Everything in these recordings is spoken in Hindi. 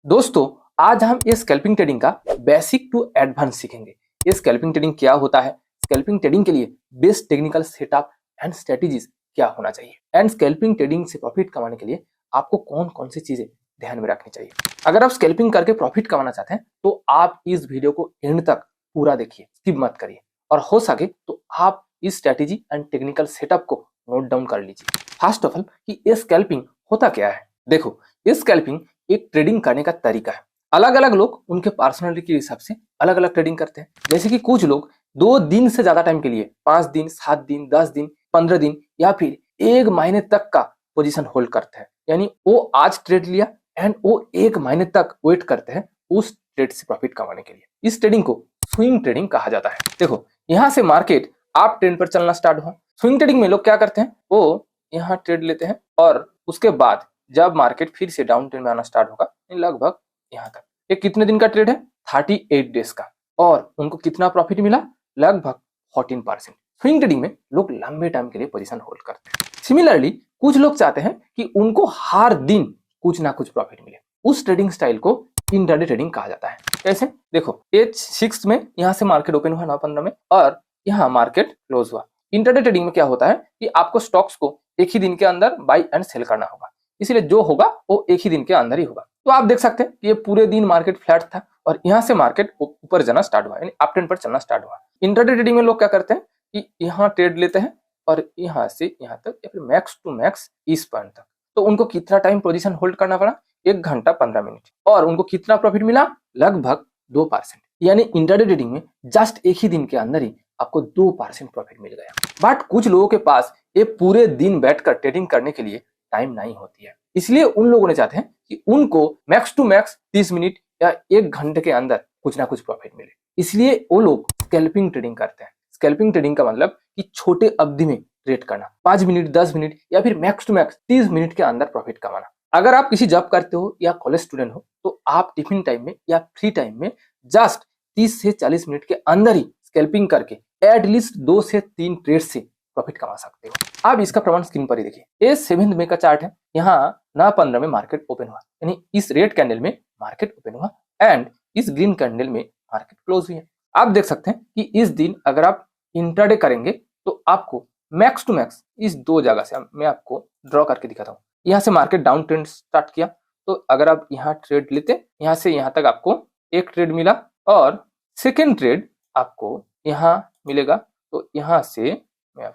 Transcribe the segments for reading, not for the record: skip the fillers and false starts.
दोस्तों, आज हम ये स्कैल्पिंग ट्रेडिंग का बेसिक टू एडवांस सीखेंगे। ये स्कैल्पिंग ट्रेडिंग क्या होता है, स्कैल्पिंग ट्रेडिंग के लिए best technical setup and strategies क्या होना चाहिए, एंड स्कैल्पिंग ट्रेडिंग से प्रॉफिट कमाने के लिए आपको कौन कौन सी चीजें ध्यान में रखनी चाहिए। अगर आप स्कैल्पिंग करके प्रॉफिट कमाना चाहते हैं तो आप इस वीडियो को एंड तक पूरा देखिए, स्किप मत करिए, और हो सके तो आप इस स्ट्रेटेजी एंड टेक्निकल सेटअप को नोट डाउन कर लीजिए। फर्स्ट ऑफ ऑल कि ये स्कैल्पिंग होता क्या है। देखो, ये स्कैल्पिंग एक ट्रेडिंग करने का तरीका है। अलग अलग लोग उनके पर्सनालिटी के हिसाब से अलग अलग ट्रेडिंग करते हैं। जैसे कि कुछ लोग 2 दिन से ज्यादा टाइम के लिए 5 दिन, 7 दिन, 10 दिन, 15 दिन या फिर 1 महीने तक का पोजीशन होल्ड करते हैं। यानी वो आज ट्रेड लिया एंड वो 1 महीने तक वेट करते हैं उस ट्रेड से प्रॉफिट कमाने के लिए। इस ट्रेडिंग को स्विंग ट्रेडिंग कहा जाता है। देखो, यहाँ से मार्केट आप ट्रेंड पर चलना स्टार्ट हुआ। स्विंग ट्रेडिंग में लोग क्या करते हैं, वो यहाँ ट्रेड लेते हैं और उसके बाद जब मार्केट फिर से डाउन ट्रेंड में आना स्टार्ट होगा, लगभग यहाँ तक, ये कितने दिन का ट्रेड है, 38 डेज का, और उनको कितना प्रॉफिट मिला, लगभग 14%। स्विंग ट्रेडिंग में लोग लंबे टाइम के लिए पोजीशन होल्ड करते हैं। सिमिलरली कुछ लोग चाहते हैं कि उनको हर दिन कुछ ना कुछ प्रॉफिट मिले। उस ट्रेडिंग स्टाइल को इंट्राडे ट्रेडिंग कहा जाता है। कैसे, देखो, एज 6 में यहाँ से मार्केट ओपन हुआ 9-15 में और यहाँ मार्केट क्लोज हुआ। इंट्राडे ट्रेडिंग में क्या होता है कि आपको स्टॉक्स को एक ही दिन के अंदर बाई एंड सेल करना होगा, इसलिए जो होगा वो एक ही दिन के अंदर ही होगा। तो आप देख सकते हैं ये पूरे दिन मार्केट फ्लैट था और यहाँ से मार्केट ऊपर जाना स्टार्ट हुआ, यानी अप ट्रेंड पर चलना स्टार्ट हुआ। इंट्राडे ट्रेडिंग में लोग क्या करते हैं कि यहाँ ट्रेड लेते हैं और यहाँ से यहाँ तक या फिर मैक्स टू मैक्स इस पॉइंट तक। तो उनको कितना टाइम पोजीशन होल्ड करना पड़ा, 1 घंटा 15 मिनट, और उनको कितना प्रॉफिट मिला, लगभग 2%। यानी इंट्राडे ट्रेडिंग में जस्ट एक ही दिन के अंदर ही आपको 2% प्रॉफिट मिल गया। बट कुछ लोगों के पास ये पूरे दिन बैठकर ट्रेडिंग करने के लिए टाइम नहीं होती है, इसलिए उन लोगों ने चाहते हैं कि उनको मैक्स टू मैक्स 30 मिनट या 1 घंटे के अंदर कुछ ना कुछ प्रॉफिट मिले, इसलिए वो लोग स्कैल्पिंग ट्रेडिंग करते हैं। स्कैल्पिंग ट्रेडिंग का मतलब कि छोटे अवधि में ट्रेड करना, 5 मिनट, 10 मिनट या फिर मैक्स टू मैक्स 30 मिनट के अंदर प्रॉफिट कमाना। अगर आप किसी जॉब करते हो या कॉलेज स्टूडेंट हो तो आप टिफिन टाइम में या फ्री टाइम में जस्ट 30 से 40 मिनट के अंदर ही स्कैल्पिंग करके एटलीस्ट 2 से 3 ट्रेड से प्रॉफिट कमा सकते हो। आप इसका प्रमाण स्क्रीन पर ही देखिए। ये 7 मई का चार्ट है। यहाँ 9-15 में मार्केट ओपन हुआ, यानी इस रेड कैंडल में मार्केट ओपन हुआ एंड इस ग्रीन कैंडल में मार्केट क्लोज हुई है। आप देख सकते हैं कि इस दिन अगर आप इंट्राडे करेंगे तो आपको मैक्स टू मैक्स इस 2 जगह से मैं आपको ड्रॉ करके दिखाता हूँ। यहाँ से मार्केट डाउन ट्रेंड स्टार्ट किया, तो अगर आप यहाँ ट्रेड लेते, यहाँ से यहाँ तक आपको एक ट्रेड मिला और सेकेंड ट्रेड आपको यहाँ मिलेगा। तो यहाँ से मैं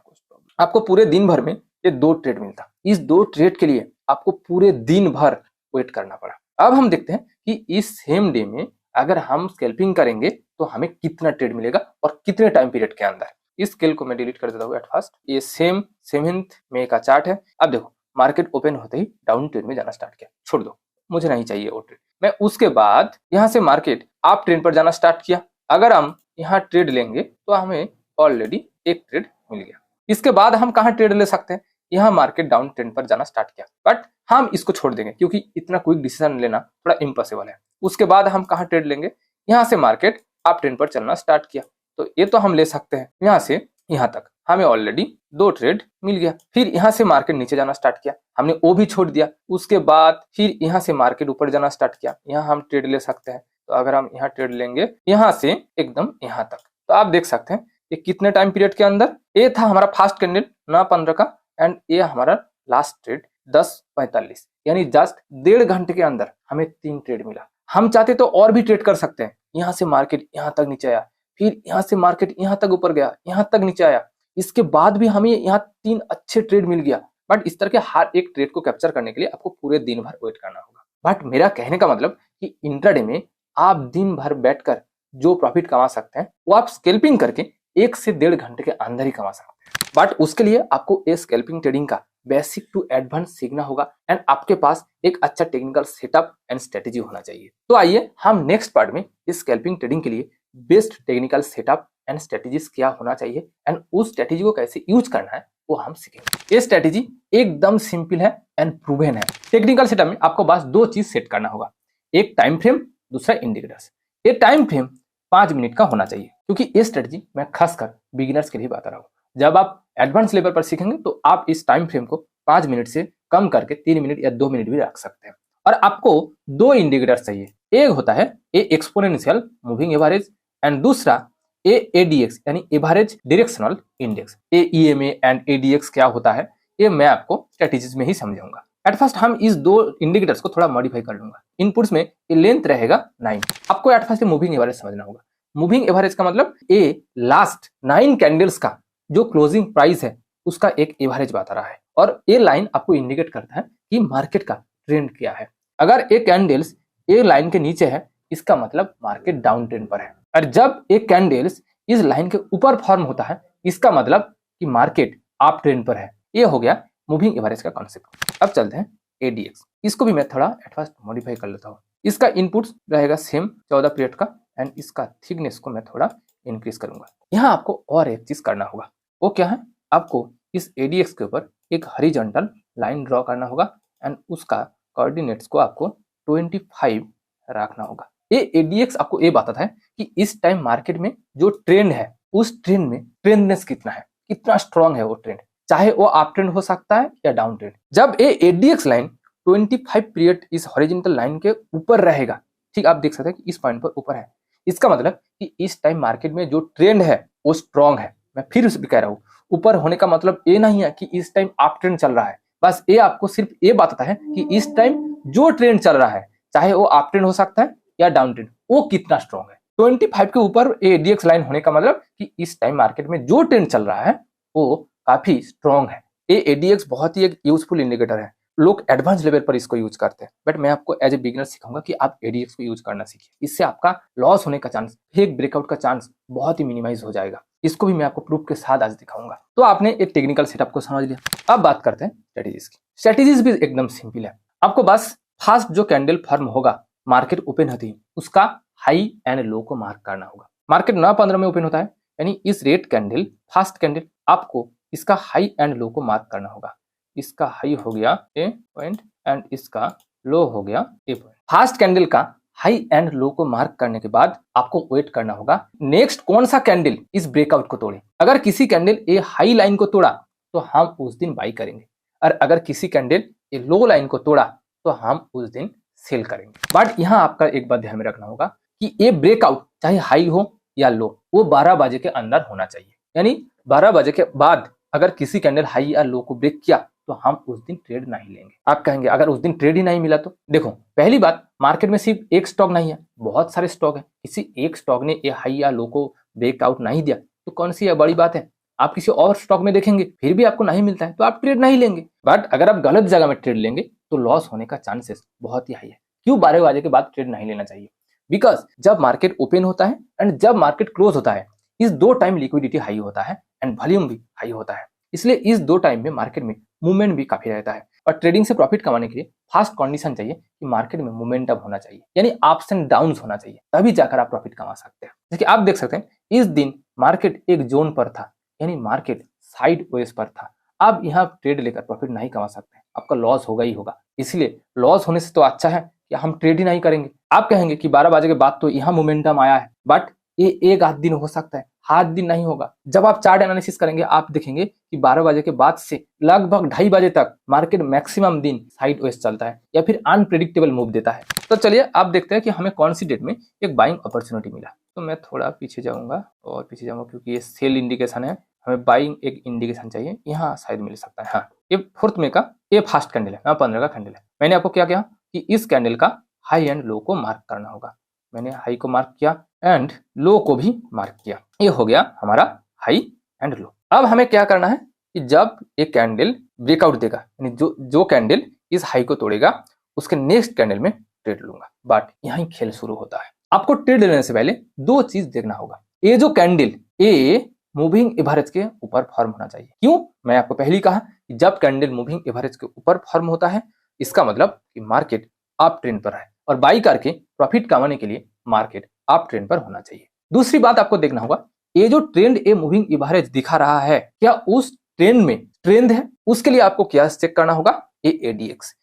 आपको पूरे दिन भर में ये 2 ट्रेड मिलता। इस 2 ट्रेड के लिए आपको पूरे दिन भर वेट करना पड़ा। अब हम देखते हैं कि इस सेम डे में अगर हम स्कैल्पिंग करेंगे तो हमें कितना ट्रेड मिलेगा और कितने टाइम पीरियड के अंदर। इस स्केल को मैं डिलीट कर देता हूँ एट फर्स्ट। ये 7 मई का चार्ट है। अब देखो, मार्केट ओपन होते ही डाउन ट्रेड में जाना स्टार्ट किया, छोड़ दो, मुझे नहीं चाहिए वो ट्रेड। मैं उसके बाद यहाँ से मार्केट अप ट्रेंड पर जाना स्टार्ट किया। अगर हम यहाँ ट्रेड लेंगे तो हमें ऑलरेडी एक ट्रेड मिल गया। इसके बाद हम कहाँ ट्रेड ले सकते हैं, यहाँ मार्केट डाउन ट्रेंड पर जाना स्टार्ट किया, बट हम इसको छोड़ देंगे क्योंकि इतना क्विक डिसीजन लेना थोड़ा इम्पॉसिबल है। उसके बाद हम कहाँ ट्रेड लेंगे, यहाँ से मार्केट अप ट्रेंड पर चलना स्टार्ट किया, तो ये तो हम ले सकते हैं। यहाँ से यहाँ तक हमें ऑलरेडी 2 ट्रेड मिल गया। फिर यहाँ से मार्केट नीचे जाना स्टार्ट किया, हमने वो भी छोड़ दिया। उसके बाद फिर यहाँ से मार्केट ऊपर जाना स्टार्ट किया, यहाँ हम ट्रेड ले सकते हैं। तो अगर हम यहाँ ट्रेड लेंगे यहाँ से एकदम यहाँ तक, तो आप देख सकते हैं ये कितने टाइम पीरियड के अंदर। ये था हमारा फर्स्ट कैंडल 9-15 का एंड ये हमारा लास्ट ट्रेड 10:45, यानी जस्ट 1.5 घंटे के अंदर हमें 3 ट्रेड मिला। हम चाहते तो और भी ट्रेड कर सकते हैं। यहाँ से मार्केट यहाँ तक नीचे आया, फिर यहाँ से मार्केट यहाँ तक ऊपर गया, यहाँ तक नीचे आया, इसके बाद भी हमें यहाँ 3 अच्छे ट्रेड मिल गया। बट इस तरह के हर एक ट्रेड को कैप्चर करने के लिए आपको पूरे दिन भर वेट करना होगा। बट मेरा कहने का मतलब कि इंट्राडे में आप दिन भर बैठकर जो प्रॉफिट कमा सकते हैं वो आप स्कैल्पिंग करके 1 से 1.5 घंटे के अंदर ही कमा सकते हैं। बट उसके लिए आपको ये स्कैल्पिंग ट्रेडिंग का बेसिक टू एडवांस सीखना होगा एंड आपके पास एक अच्छा टेक्निकल सेटअप एंड स्ट्रेटेजी होना चाहिए। तो आइए हम नेक्स्ट पार्ट में इस स्कैल्पिंग ट्रेडिंग के लिए best technical setup and strategies क्या होना चाहिए एंड उस स्ट्रेटेजी को कैसे यूज करना है वो हम सीखेंगे। ये स्ट्रेटेजी एकदम सिंपल है एंड प्रूवन है। टेक्निकल सेटअप में आपको बस 2 चीज सेट करना होगा, एक टाइम फ्रेम, दूसरा इंडिकेटर्स। ये टाइम फ्रेम 5 मिनट का होना चाहिए क्योंकि ये स्ट्रेटेजी मैं खासकर बिगिनर्स के लिए बता रहा हूँ। जब आप एडवांस लेवल पर सीखेंगे तो आप इस टाइम फ्रेम को 5 मिनट से कम करके 3 मिनट या 2 मिनट भी रख सकते हैं। और आपको दो इंडिकेटर चाहिए। एक होता है ए एक्सपोनेंशियल मूविंग एवरेज एंड दूसरा ए एडीएक्स यानी average directional index. A EMA and ADX क्या होता है ये मैं आपको स्ट्रेटेजीज में ही समझाऊंगा। एट फर्स्ट हम इस दो इंडिकेटर्स को थोड़ा मॉडिफाई कर लूंगा। इनपुट्स में ये लेंथ रहेगा 9। आपको एट फर्स्ट मूविंग एवरेज समझना होगा। मूविंग एवरेज का मतलब ए लास्ट 9 कैंडल्स का जो क्लोजिंग प्राइस है उसका एक एवरेज बता रहा है और ये लाइन आपको इंडिकेट करता है कि मार्केट का ट्रेंड क्या है। अगर एक कैंडल्स ए लाइन के नीचे है इसका मतलब मार्केट डाउन ट्रेंड पर है और जब एक कैंडल्स इस लाइन के ऊपर फॉर्म होता है इसका मतलब कि मार्केट अप ट्रेंड पर है। ये हो गया मूविंग एवरेज का कॉन्सेप्ट। अब चलते हैं एडीएक्स। इसको भी मैं थोड़ा एट फर्स्ट मॉडिफाई कर लेता हूँ। इसका इनपुट्स रहेगा सेम 14 पीरियड का एंड इसका थिकनेस को मैं थोड़ा इंक्रीज करूंगा। यहाँ आपको और एक चीज करना होगा। वो क्या है, आपको इस एडीएक्स के ऊपर एक हॉरिजॉन्टल लाइन ड्रॉ करना होगा एंड उसका कोऑर्डिनेट्स को आपको 25 रखना होगा। ये एडीएक्स आपको ये बताता है कि इस टाइम मार्केट में जो ट्रेंड है उस ट्रेंड में ट्रेंडनेस कितना है, कितना स्ट्रांग है वो ट्रेंड, चाहे वो अप ट्रेंड हो सकता है या डाउन ट्रेंड। जब ये एडीएक्स लाइन 25 पीरियड इस हॉरिजॉन्टल लाइन के ऊपर रहेगा, ठीक आप देख सकते हैं कि इस पॉइंट पर ऊपर है, इसका मतलब कि इस टाइम मार्केट में जो ट्रेंड है वो स्ट्रांग है। मैं फिर से कह रहा हूँ, ऊपर होने का मतलब ये नहीं है कि इस टाइम अप ट्रेंड चल रहा है, बस ये आपको सिर्फ ये बताता है कि इस टाइम जो ट्रेंड चल रहा है चाहे वो अप ट्रेंड हो सकता है या डाउन ट्रेंड, वो कितना स्ट्रांग है। 25 के ऊपर एडीएक्स लाइन होने का मतलब कि इस टाइम मार्केट में जो ट्रेंड चल रहा है वो काफी स्ट्रांग है। ये एडीएक्स बहुत ही एक यूजफुल इंडिकेटर है। लोग एडवांस लेवल पर इसको यूज करते हैं, बट मैं आपको एज ए बिगिनर सिखाऊंगा कि आप एडीएक्स को यूज करना सीखिए। इससे आपका लॉस होने का चांस, फेक ब्रेकआउट का चांस बहुत ही मिनिमाइज हो जाएगा। इसको भी मैं आपको प्रूफ के साथ आज दिखाऊंगा। तो आपने एक टेक्निकल सेटअप को समझ लिया। अब बात करते हैं स्ट्रेटेजीज की। स्ट्रेटेजीज भी एकदम सिंपल है। आपको बस फर्स्ट जो कैंडल फॉर्म होगा मार्केट ओपन होती है उसका हाई एंड लो को मार्क करना होगा। मार्केट 9:15 में ओपन होता है यानी इस रेड कैंडल फर्स्ट कैंडल आपको इसका हाई एंड लो को मार्क करना होगा। इसका हाई हो गया ए पॉइंट एंड इसका लो हो गया ए पॉइंट। फर्स्ट कैंडल का हाई एंड लो को मार्क करने के बाद आपको वेट करना होगा नेक्स्ट कौन सा कैंडल इस ब्रेकआउट को तोड़े। अगर किसी कैंडल ए हाई लाइन को तोड़ा तो हम उस दिन बाई करेंगे और अगर किसी कैंडल ए लो लाइन को तोड़ा तो हम उस दिन सेल करेंगे। बट यहाँ आपका एक बात ध्यान में रखना होगा कि ये ब्रेकआउट चाहे हाई हो या लो वो 12 बजे के अंदर होना चाहिए। यानी 12 बजे के बाद अगर किसी कैंडल हाई या लो को ब्रेक किया तो हम उस दिन ट्रेड नहीं लेंगे। आप कहेंगे अगर उस दिन ट्रेड ही नहीं मिला तो देखो, पहली बात मार्केट में सिर्फ एक स्टॉक नहीं है, बहुत सारे स्टॉक है। किसी एक स्टॉक ने ये हाई या लो को ब्रेकआउट नहीं दिया तो कौन सी बड़ी बात है। आप किसी और स्टॉक में देखेंगे फिर भी आपको नहीं मिलता है तो आप ट्रेड नहीं लेंगे। बट अगर आप गलत जगह में ट्रेड लेंगे तो लॉस होने का चांसेस बहुत ही हाई है। क्यों 12 बजे के बाद ट्रेड नहीं लेना चाहिए? बिकॉज जब मार्केट ओपन होता है एंड जब मार्केट क्लोज होता है इस दो टाइम लिक्विडिटी हाई होता है एंड वॉल्यूम भी हाई होता है। इसलिए इस दो टाइम में मार्केट में मूवमेंट भी काफी रहता है और ट्रेडिंग से प्रॉफिट कमाने के लिए फर्स्ट कंडीशन चाहिए कि मार्केट में मोमेंटम होना चाहिए, यानी अप्स एंड डाउन्स होना चाहिए, तभी जाकर आप प्रॉफिट कमा सकते हैं। जैसे आप देख सकते हैं इस दिन मार्केट एक जोन पर था, यानी मार्केट साइड वेज पर था। आप यहाँ ट्रेड लेकर प्रॉफिट नहीं कमा सकते, आपका लॉस होगा ही होगा। इसलिए लॉस होने से तो अच्छा है कि हम ट्रेड ही नहीं करेंगे। आप कहेंगे कि 12 बजे के बाद तो यहाँ मोमेंटम आया है, बट ये एक आध दिन हो सकता है, 7 दिन नहीं होगा। जब आप चार्ट एनालिसिस करेंगे आप देखेंगे कि 12 बजे के बाद से लगभग 2:30 बजे तक मार्केट मैक्सिमम दिन साइड वेज चलता है या फिर अनप्रेडिक्टेबल मूव देता है। तो चलिए आप देखते हैं कि हमें कौन सी डेट में एक बाइंग अपॉर्चुनिटी मिला। तो मैं थोड़ा पीछे जाऊंगा क्योंकि ये सेल इंडिकेशन है, हमें बाइंग एक इंडिकेशन चाहिए, यहाँ शायद मिल सकता है। हाँ, ये 4 मई का ये फर्स्ट कैंडल है, 15 का कैंडल है। मैंने आपको क्या किया कि इस कैंडल का हाई एंड लो को मार्क करना होगा। मैंने हाई को मार्क किया एंड लो को भी मार्क किया। ये हो गया हमारा हाई एंड लो। अब हमें क्या करना है कि जब एक कैंडल ब्रेकआउट देगा, यानी जो कैंडल इस हाई को तोड़ेगा उसके नेक्स्ट कैंडल में ट्रेड लूंगा। बट यहाँ खेल शुरू होता है। आपको ट्रेड लेने से पहले 2 चीज देखना होगा। ये जो कैंडल ये मूविंग एवरेज के ऊपर फॉर्म होना चाहिए। क्यों? मैं आपको पहले ही कहा कि जब कैंडल मूविंग एवरेज के ऊपर फॉर्म होता है इसका मतलब कि मार्केट अप ट्रेंड पर है और बाई करके प्रॉफिट कमाने के लिए मार्केट अप ट्रेंड पर होना चाहिए। दूसरी बात आपको देखना होगा, ये जो ट्रेंड ए मूविंग एवरेज दिखा रहा है क्या उस ट्रेंड में ट्रेंड है? उसके लिए आपको क्या चेक करना होगा, ए एडीएक्स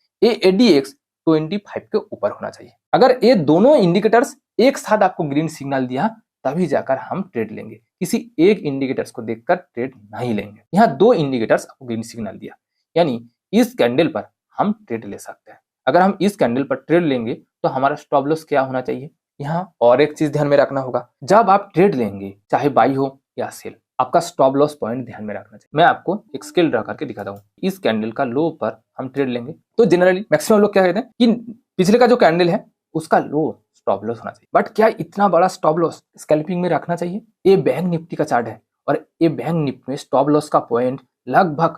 25 के ऊपर होना चाहिए। अगर ये दोनों इंडिकेटर्स एक साथ आपको ग्रीन सिग्नल दिया तभी जाकर हम ट्रेड लेंगे। किसी एक इंडिकेटर्स को देखकर ट्रेड नहीं लेंगे। यहाँ 2 इंडिकेटर्स आपको ग्रीन सिग्नल दिया, यानी इस कैंडल पर हम ट्रेड ले सकते हैं। अगर हम इस कैंडल पर ट्रेड लेंगे तो हमारा स्टॉप लॉस क्या होना चाहिए। यहाँ और एक चीज ध्यान में रखना होगा, जब आप ट्रेड लेंगे चाहे बाई हो या सेल, आपका स्टॉप लॉस पॉइंट ध्यान में रखना चाहिए। मैं आपको एक स्केल ड्रा करके दिखाता हूँ। इस कैंडल का लो पर हम ट्रेड लेंगे तो जनरली मैक्सिमम लोग क्या कहते हैं कि पिछले का जो कैंडल है उसका लो स्टॉप लॉस होना चाहिए। बट क्या इतना बड़ा स्टॉप लॉस स्कैल्पिंग में रखना चाहिए? ये बैंक निफ्टी का चार्ट है और ये बैंक निफ्टी में स्टॉप लॉस का पॉइंट लगभग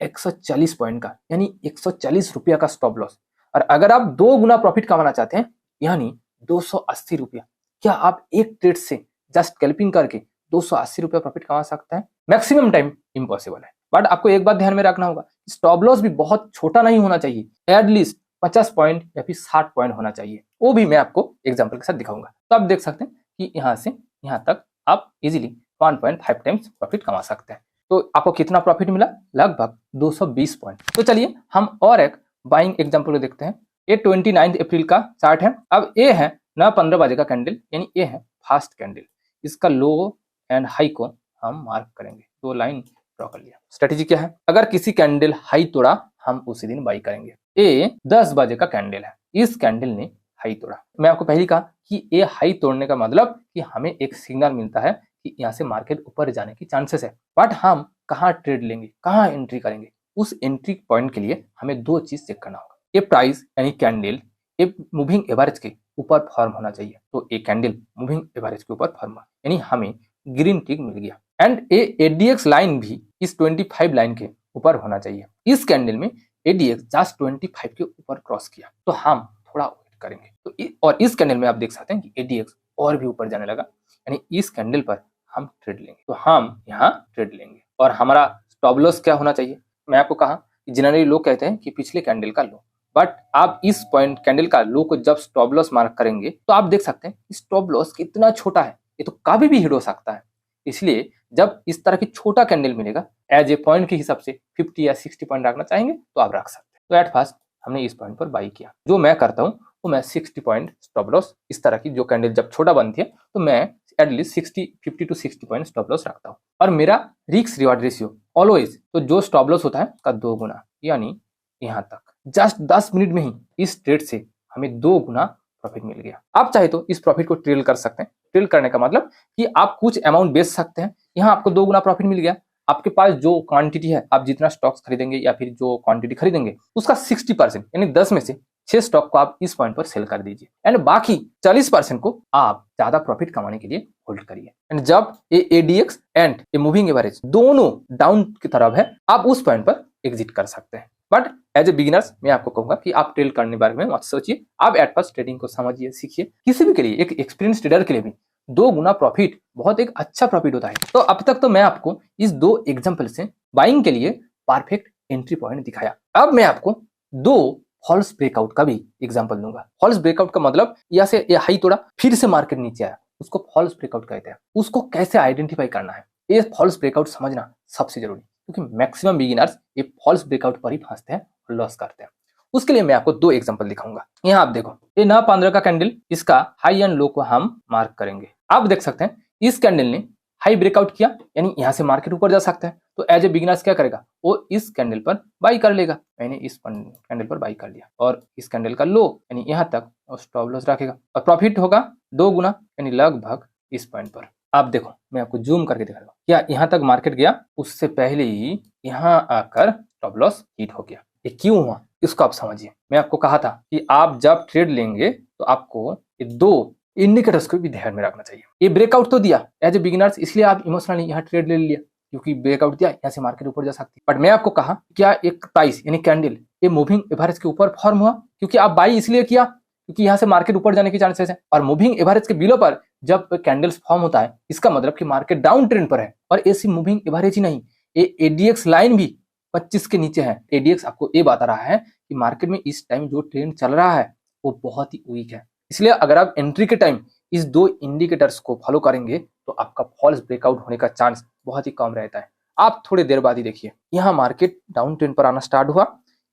140 पॉइंट का, यानी 140 रुपया का स्टॉप लॉस। और अगर आप 2 गुना प्रॉफिट कमाना चाहते हैं यानी 280 रुपया, क्या आप एक ट्रेड से जस्ट स्कैल्पिंग करके 280 रुपया प्रॉफिट कमा सकते हैं? मैक्सिमम टाइम इम्पॉसिबल है। बट आपको एक बात ध्यान में रखना होगा, स्टॉप लॉस भी बहुत छोटा नहीं होना चाहिए, एटलीस्ट 50 पॉइंट या फिर 60 पॉइंट होना चाहिए। वो भी मैं आपको एग्जांपल के साथ दिखाऊंगा। तो आप देख सकते हैं कि यहाँ से यहाँ तक आप इजीली 1.5 टाइम्स प्रॉफिट कमा सकते हैं। तो आपको कितना प्रॉफिट मिला? लगभग 220 पॉइंट। तो चलिए हम और एक बाइंग एग्जांपल को देखते हैं। ये 29 अप्रैल का चार्ट है। अब ये है 9:15 बजे का कैंडल, यानी ये है फास्ट कैंडल। इसका लो एंड हाई को हम मार्क करेंगे, 2 लाइन ड्रॉ कर लिया। स्ट्रेटेजी क्या है? अगर किसी कैंडल हाई तोड़ा हम उसी दिन बाई करेंगे। ये 10 बजे का कैंडल है, इस कैंडल ने हाई तोड़ा। मैं आपको पहले कहा कि ये हाई तोड़ने का मतलब कि हमें एक सिग्नल मिलता है कि यहाँ से मार्केट ऊपर जाने की चांसेस है। बट हम कहाँ ट्रेड लेंगे, कहाँ एंट्री करेंगे? उस एंट्री पॉइंट के लिए हमें 2 चीज चेक करना होगा। ये प्राइस यानी कैंडल ये मूविंग एवरेज के ऊपर फॉर्म होना चाहिए। तो ये कैंडल मूविंग एवरेज के ऊपर फॉर्म हुआ, यानी हमें ग्रीन टिक मिल गया। एंड ये एडीएक्स लाइन भी इस 25 लाइन के ऊपर होना चाहिए। इस कैंडल में एडीएक्स जस्ट 25 के ऊपर क्रॉस किया तो हम थोड़ा वेट करेंगे। तो और इस कैंडल में आप देख सकते हैं कि एडीएक्स और भी ऊपर जाने लगा, यानी इस कैंडल पर हम ट्रेड लेंगे। तो हम यहाँ ट्रेड लेंगे और हमारा स्टॉप लॉस क्या होना चाहिए? मैं आपको कहा कि जनरली लोग कहते हैं कि पिछले कैंडल का लो, बट आप इस पॉइंट कैंडल का लो को जब स्टॉप लॉस मार्क करेंगे तो आप देख सकते हैं स्टॉप लॉस कितना छोटा है, ये तो कभी भी हिट हो सकता है। इसलिए जब इस तरह की छोटा कैंडल मिलेगा एज ए पॉइंट के हिसाब से 50 या 60 पॉइंट रखना चाहेंगे तो आप रख सकते हैं। तो एट फर्स्ट हमने इस पॉइंट पर बाई किया। जो मैं करता हूँ वो मैं 60 पॉइंट स्टॉप लॉस, इस तरह की जो कैंडल जब छोटा बनती है तो मैं at least 50 to 60 point stop loss रखता हूँ। और मेरा रिस्क रिवार्ड रेशियो ऑलवेज, तो जो स्टॉप लॉस होता है उसका 2 गुना, यानी यहाँ तक जस्ट 10 मिनट में ही इस ट्रेड से हमें 2 गुना प्रॉफिट मिल गया। आप चाहे तो इस प्रॉफिट को ट्रेल कर सकते हैं। ट्रेल करने का मतलब कि आप कुछ अमाउंट बेच सकते हैं, यहाँ आपको 2 गुना प्रॉफिट मिल गया। आपके पास जो क्वांटिटी है, आप जितना स्टॉक्स खरीदेंगे या फिर जो क्वांटिटी खरीदेंगे उसका 60% यानी 10 में से 6 स्टॉक को आप इस पॉइंट पर सेल कर दीजिए एंड बाकी 40% को आप ज्यादा प्रॉफिट कमाने के लिए होल्ड करिए। एंड जब ये एडीएक्स एंड ये मूविंग एवरेज दोनों डाउन की तरफ है आप उस पॉइंट पर एग्जिट कर सकते हैं। बट एज ए बिगिनर्स मैं आपको कहूंगा कि आप ट्रेड करने के बारे में मत सोचिए, आप एट फर्स्ट ट्रेडिंग को समझिए, सीखिए। किसी भी के लिए, एक एक्सपीरियंस ट्रेडर के लिए भी 2 गुना प्रॉफिट बहुत एक अच्छा प्रॉफिट होता है। तो अब तक तो मैं आपको इस 2 एग्जांपल से बाइंग के लिए परफेक्ट एंट्री पॉइंट दिखाया। अब मैं आपको 2 फॉल्स ब्रेकआउट का भी एग्जांपल दूंगा। फॉल्स ब्रेकआउट का मतलब यहाँ से ये हाई तोड़ा फिर से मार्केट नीचे आया, उसको फॉल्स ब्रेकआउट कहते हैं। उसको कैसे आइडेंटिफाई करना है, ये फॉल्स ब्रेकआउट समझना सबसे जरूरी, क्योंकि मैक्सिमम बिगिनर्स ये फॉल्स ब्रेकआउट पर ही फंसते हैं और लॉस करते हैं। उसके लिए मैं आपको 2 एग्जांपल दिखाऊंगा। यहाँ आप देखो, ये 9:15 का कैंडल, इसका हाई एंड लो को हम मार्क करेंगे। आप देख सकते हैं इस कैंडल ने हाई ब्रेकआउट किया, यानी यहाँ से मार्केट ऊपर जा सकता है। तो एज ए बिगिनर्स क्या करेगा, वो इस कैंडल पर बाई कर लेगा। मैंने इस कैंडल पर बाई कर लिया और इस कैंडल का लो यानी यहाँ तक स्टॉप लॉस रखेगा और प्रॉफिट होगा 2 गुना, यानी लगभग इस पॉइंट पर। आप देखो, मैं आपको जूम करके दिखा रहा हूँ, क्या यहाँ तक मार्केट गया, उससे पहले ही यहाँ आकर स्टॉप लॉस हिट हो गया। ये क्यों हुआ इसको आप समझिए। मैं आपको कहा था कि आप जब ट्रेड लेंगे तो आपको ये 2 इंडिकेटर्स को भी ध्यान में रखना चाहिए। ये ब्रेकआउट तो दिया एज ए बिगिनर्स, इसलिए आप इमोशनली यहाँ ट्रेड ले लिया क्योंकि ब्रेकआउट दिया, यहाँ से मार्केट ऊपर जा सकती है। बट मैं आपको कहा क्या एक प्राइस यानी कैंडल ये मूविंग एवरेज के ऊपर फॉर्म हुआ, क्योंकि आप बाई इसलिए किया क्योंकि यहाँ से मार्केट ऊपर जाने की चांसेस है। और मूविंग एवरेज के बिलो पर जब कैंडल्स फॉर्म होता है इसका मतलब कि मार्केट डाउन ट्रेंड पर है। और ऐसी मूविंग एवरेज ही नहीं, ये एडीएक्स लाइन भी 25 के नीचे है। एडीएक्स आपको ये बता रहा है कि मार्केट में इस टाइम जो ट्रेंड चल रहा है वो बहुत ही वीक है। इसलिए अगर आप एंट्री के टाइम इस 2 इंडिकेटर्स को फॉलो करेंगे तो आपका फॉल्स ब्रेकआउट होने का चांस बहुत ही कम रहता है। आप थोड़ी देर बाद ही देखिए, यहाँ मार्केट डाउन ट्रेंड पर आना स्टार्ट हुआ,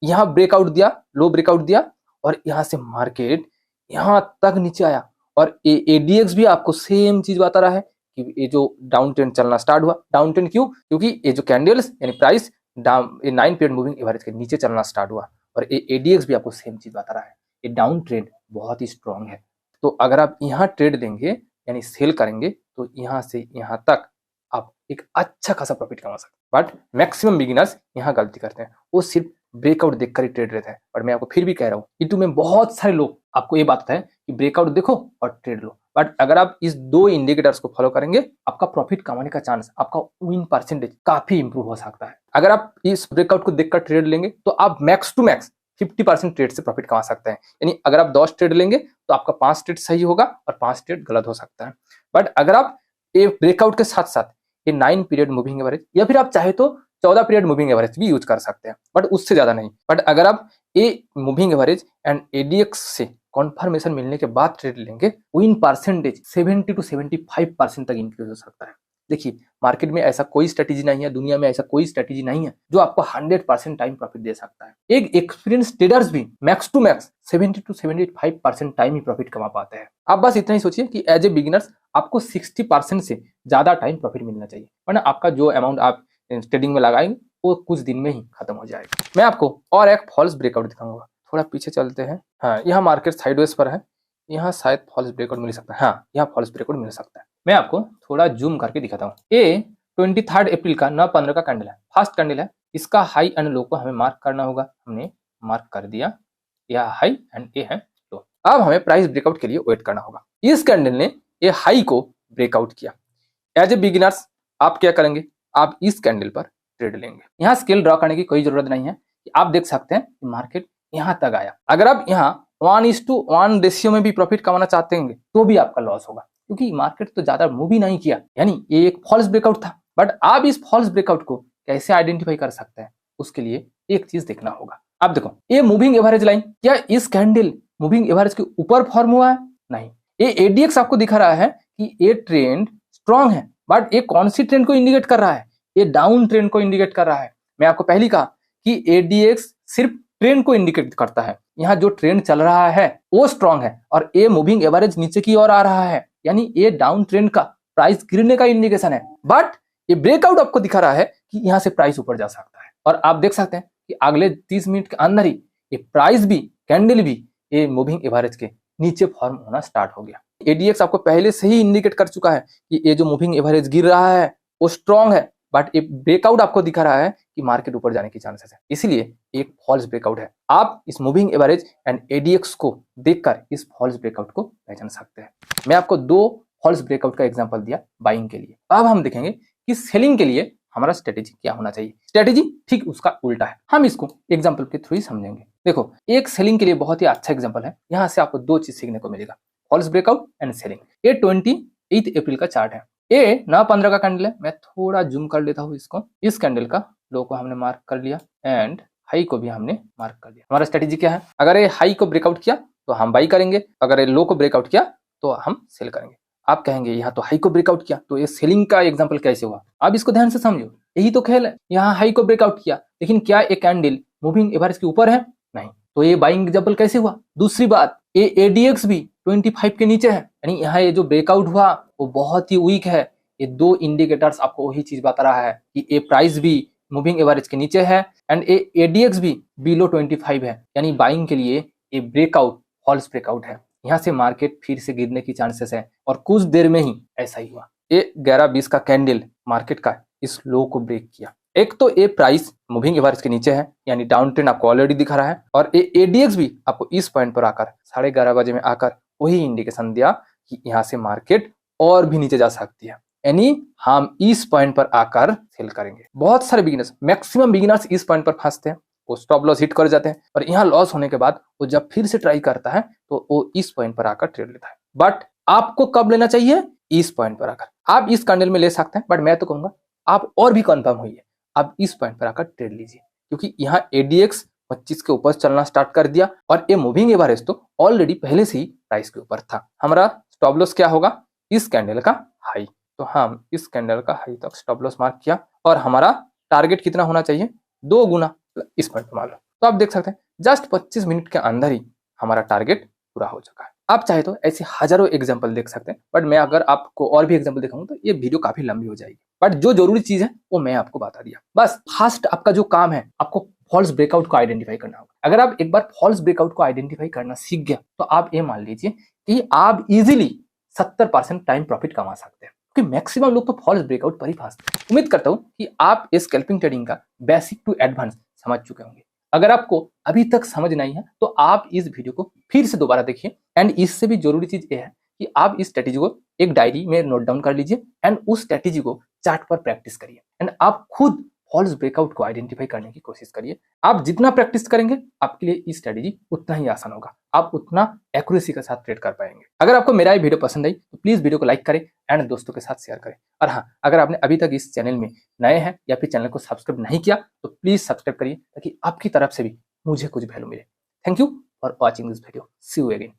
यहाँ ब्रेकआउट दिया, लो ब्रेकआउट दिया और यहाँ से मार्केट यहाँ तक नीचे आया। और एडीएक्स भी आपको सेम चीज बता रहा है कि ये जो डाउन ट्रेंड चलना स्टार्ट हुआ। डाउन ट्रेंड क्यों? क्योंकि ये जो कैंडल्स यानी प्राइस 9 पीरियड मूविंग एवरेज के नीचे चलना स्टार्ट हुआ और ये एडीएक्स भी आपको सेम चीज बता रहा है, ये डाउन ट्रेंड बहुत ही स्ट्रांग है। तो अगर आप यहाँ ट्रेड देंगे यानी सेल करेंगे तो यहाँ से यहाँ तक आप एक अच्छा खासा प्रॉफिट कमा सकते हैं। बट मैक्सिमम बिगिनर्स यहाँ गलती करते हैं, वो सिर्फ ब्रेकआउट देखकर ही ट्रेड लेते हैं। पर मैं आपको फिर भी कह रहा हूँ, यूट्यूब में बहुत सारे लोग आपको ये बात है कि ब्रेकआउट देखो और ट्रेड लो। बट अगर आप इस दो इंडिकेटर्स को फॉलो करेंगे, आपका प्रॉफिट कमाने का चांस, आपका विन परसेंटेज काफी इंप्रूव हो सकता है। अगर आप इस ब्रेकआउट को देखकर ट्रेड लेंगे तो आप मैक्स टू मैक्स 50% ट्रेड से प्रॉफिट कमा सकते हैं। यानी अगर आप 10 ट्रेड लेंगे तो आपका 5 ट्रेड सही होगा और 5 ट्रेड गलत हो सकता है। बट अगर आप ये ब्रेकआउट के साथ साथ ये 9 पीरियड मूविंग एवरेज या फिर आप चाहे तो 14 पीरियड मूविंग एवरेज भी यूज कर सकते हैं, बट उससे ज्यादा नहीं। बट अगर आप ये मूविंग एवरेज एंड एडीएक्स से कॉन्फर्मेशन मिलने के बाद ट्रेड लेंगे, विन परसेंटेज 70 to 75% तक इंक्रीज हो सकता है। देखिए, मार्केट में ऐसा कोई स्ट्रेटेजी नहीं है, दुनिया में ऐसा कोई स्ट्रेटेजी नहीं है जो आपको 100% टाइम प्रॉफिट दे सकता है। एक एक्सपीरियंस ट्रेडर्स भी max to max 70 to 75% time ही प्रॉफिट कमा पाते हैं। आप बस इतना ही सोचिए कि एज ए बिगिनर्स आपको 60% से ज्यादा टाइम प्रॉफिट मिलना चाहिए, वरना आपका जो अमाउंट आप ट्रेडिंग में लगाएंगे वो कुछ दिन में ही खत्म हो जाएगा। मैं आपको और एक फॉल्स ब्रेकआउट दिखाऊंगा। थोड़ा पीछे चलते हैं। हाँ, यहाँ मार्केट साइडवेज पर है, यहाँ शायद फॉल्स ब्रेकआउट मिल सकता है। हाँ, यहाँ फॉल्स ब्रेकआउट मिल सकता है। मैं आपको थोड़ा जूम करके दिखाता हूँ। ये 23 अप्रैल का 9:15 का कैंडल है, फास्ट कैंडल है। इसका हाई एंड लो को हमें मार्क करना होगा। हमने मार्क कर दिया, यह हाई एंड ये है लो। अब हमें प्राइस ब्रेकआउट के लिए वेट करना होगा। इस कैंडल ने ये हाई को ब्रेकआउट किया। एज ए बिगिनर्स आप क्या करेंगे, आप इस कैंडल पर ट्रेड लेंगे। यहाँ स्केल ड्रॉ करने की कोई जरूरत नहीं है। आप देख सकते हैं कि मार्केट यहाँ तक आया। अगर आप यहाँ 1:1 रेशियो में भी प्रॉफिट कमाना चाहते हैं तो भी आपका लॉस होगा, क्योंकि मार्केट तो ज्यादा मूव ही नहीं किया। यानी ये एक फॉल्स ब्रेकआउट था। बट आप इस फॉल्स ब्रेकआउट को कैसे आइडेंटिफाई कर सकते हैं, उसके लिए एक चीज देखना होगा। आप देखो, ये मूविंग एवरेज लाइन, क्या इस कैंडल मूविंग एवरेज के ऊपर फॉर्म हुआ है? नहीं। ये एडीएक्स आपको दिखा रहा है कि ये ट्रेंड स्ट्रॉन्ग है, बट ये कौन सी ट्रेंड को इंडिकेट कर रहा है? ये डाउन ट्रेंड को इंडिकेट कर रहा है। मैं आपको पहले कहा कि एडीएक्स सिर्फ ट्रेंड को इंडिकेट करता है। यहाँ जो ट्रेंड चल रहा है वो स्ट्रॉन्ग है और ये मूविंग एवरेज नीचे की ओर आ रहा है, यानी ये डाउन ट्रेंड का प्राइस गिरने का इंडिकेशन है। बट ये ब्रेकआउट आपको दिखा रहा है कि यहाँ से प्राइस ऊपर जा सकता है। और आप देख सकते हैं कि अगले 30 मिनट के अंदर ही ये प्राइस भी, कैंडल भी ये मूविंग एवरेज के नीचे फॉर्म होना स्टार्ट हो गया। एडीएक्स आपको पहले से ही इंडिकेट कर चुका है कि ये जो मूविंग एवरेज गिर रहा है वो स्ट्रॉन्ग है, बट ये ब्रेकआउट आपको दिखा रहा है कि मार्केट ऊपर जाने की चांसेस है। इसलिए एक फॉल्स ब्रेकआउट है। आप इस मूविंग एवरेज एंड एडीएक्स को देखकर इस फॉल्स ब्रेकआउट को पहचान सकते हैं। मैं आपको 2 फॉल्स ब्रेकआउट का एग्जांपल दिया बाइंग के लिए। अब हम देखेंगे कि सेलिंग के लिए हमारा स्ट्रेटेजी क्या होना चाहिए। स्ट्रेटेजी ठीक उसका उल्टा है। हम इसको एग्जांपल के थ्रू ही समझेंगे। देखो, एक सेलिंग के लिए बहुत ही अच्छा एग्जांपल है। यहाँ से आपको 2 चीज सीखने को मिलेगा, फॉल्स ब्रेकआउट एंड सेलिंग। ये 28 अप्रैल का चार्ट है। ये 9:15 का कैंडल है। मैं थोड़ा जूम कर लेता हूँ इसको। इस कैंडल का लो को हमने मार्क कर लिया एंड हाई को भी हमने मार्क कर लिया। हमारा स्ट्रेटेजी क्या है? अगर ये हाई को ब्रेकआउट किया तो हम बाई करेंगे, अगर ये लो को ब्रेकआउट किया तो हम सेल करेंगे। आप कहेंगे यहाँ तो हाई को ब्रेकआउट किया, तो ये सेलिंग का एग्जांपल कैसे हुआ? आप इसको ध्यान से समझो, यही तो खेल है। यहाँ हाई को ब्रेकआउट किया, लेकिन क्या ये कैंडल मूविंग एवरेज के ऊपर है? नहीं। तो ये बाइंग एग्जांपल कैसे हुआ? दूसरी बात, ये एडीएक्स भी 25 के नीचे है, यानी यहाँ ये जो ब्रेकआउट हुआ वो बहुत ही वीक है। ये 2 इंडिकेटर्स आपको वही चीज बता रहा है कि ये प्राइस भी मूविंग एवरेज के नीचे है एंड ये एडीएक्स भी बिलो 25 है, यानी बाइंग के लिए ये ब्रेकआउट फॉल्स ब्रेकआउट है। यहाँ से मार्केट फिर से गिरने की चांसेस है और कुछ देर में ही ऐसा ही हुआ। ये 11:20 का कैंडल मार्केट का इस लो को ब्रेक किया। एक तो ये प्राइस मूविंग एवरेज के नीचे है, यानी डाउन ट्रेंड आपको ऑलरेडी दिखा रहा है, और ये एडीएक्स भी आपको इस पॉइंट पर आकर 11:30 बजे में आकर वही इंडिकेशन दिया कि यहाँ से मार्केट और भी नीचे जा सकती है, यानी हम इस पॉइंट पर आकर सेल करेंगे। बहुत सारे बिगिनर्स, मैक्सिमम बिगिनर्स इस पॉइंट पर फंसते हैं, वो स्टॉप लॉस हिट कर जाते हैं और यहाँ लॉस होने के बाद वो जब फिर से ट्राई करता है तो वो इस पॉइंट पर आकर ट्रेड लेता है। बट आपको कब लेना चाहिए? इस पॉइंट पर आकर। आप इस कैंडल में ले सकते हैं, बट मैं तो कहूंगा आप और भी कंफर्म होइए, आप इस पॉइंट पर आकर ट्रेड लीजिए, क्योंकि यहाँ एडीएक्स 25 के ऊपर चलना स्टार्ट कर दिया और ये मूविंग एवरेज तो ऑलरेडी पहले से ही प्राइस के ऊपर था। हमारा स्टॉप लॉस क्या होगा? इस कैंडल का हाई। तो हम इस कैंडल का हाई तक स्टॉप लॉस मार्क किया और हमारा टारगेट कितना होना चाहिए? 2 गुना इस पॉइंट पर मान लो। तो आप देख सकते हैं जस्ट 25 मिनट के अंदर ही हमारा टारगेट पूरा हो चुका है। आप चाहे तो ऐसे हजारों एग्जांपल देख सकते हैं, बट मैं अगर आपको और भी एग्जांपल दिखाऊंगा तो ये वीडियो काफी लंबी हो जाएगी। बट जो जरूरी चीज है वो मैं आपको बता दिया। बस फास्ट आपका जो काम है, आपको फॉल्स ब्रेकआउट को आइडेंटिफाई करना होगा। अगर आप एक बार फॉल्स ब्रेकआउट को आइडेंटिफाई करना सीख गया तो आप ये मान लीजिए कि आप इजीली 70% टाइम प्रॉफिट कमा सकते हैं, क्योंकि मैक्सिमम लोग तो फॉल्स ब्रेकआउट पर ही फंसते हैं। उम्मीद करता हूं कि आप इस स्कैल्पिंग ट्रेडिंग का बेसिक टू एडवांस समझ चुके होंगे। अगर आपको अभी तक समझ नहीं है तो आप इस वीडियो को फिर से दोबारा देखिए। एंड इससे भी जरूरी चीज ये है कि आप इस स्ट्रेटेजी को एक डायरी में नोट डाउन कर लीजिए एंड उस स्ट्रेटेजी को चार्ट पर प्रैक्टिस करिए एंड आप खुद फॉल्स ब्रेकआउट को आइडेंटिफाई करने की कोशिश करिए। आप जितना प्रैक्टिस करेंगे आपके लिए ये स्ट्रेटेजी उतना ही आसान होगा, आप उतना एक्यूरेसी के साथ ट्रेड कर पाएंगे। अगर आपको मेरा ये वीडियो पसंद आई तो प्लीज वीडियो को लाइक करें एंड दोस्तों के साथ शेयर करें। और हाँ, अगर आपने अभी तक इस चैनल में नए हैं या फिर चैनल को सब्सक्राइब नहीं किया तो प्लीज सब्सक्राइब करिए ताकि आपकी तरफ से भी मुझे कुछ वैल्यू मिले। Thank you for watching this video. See you again.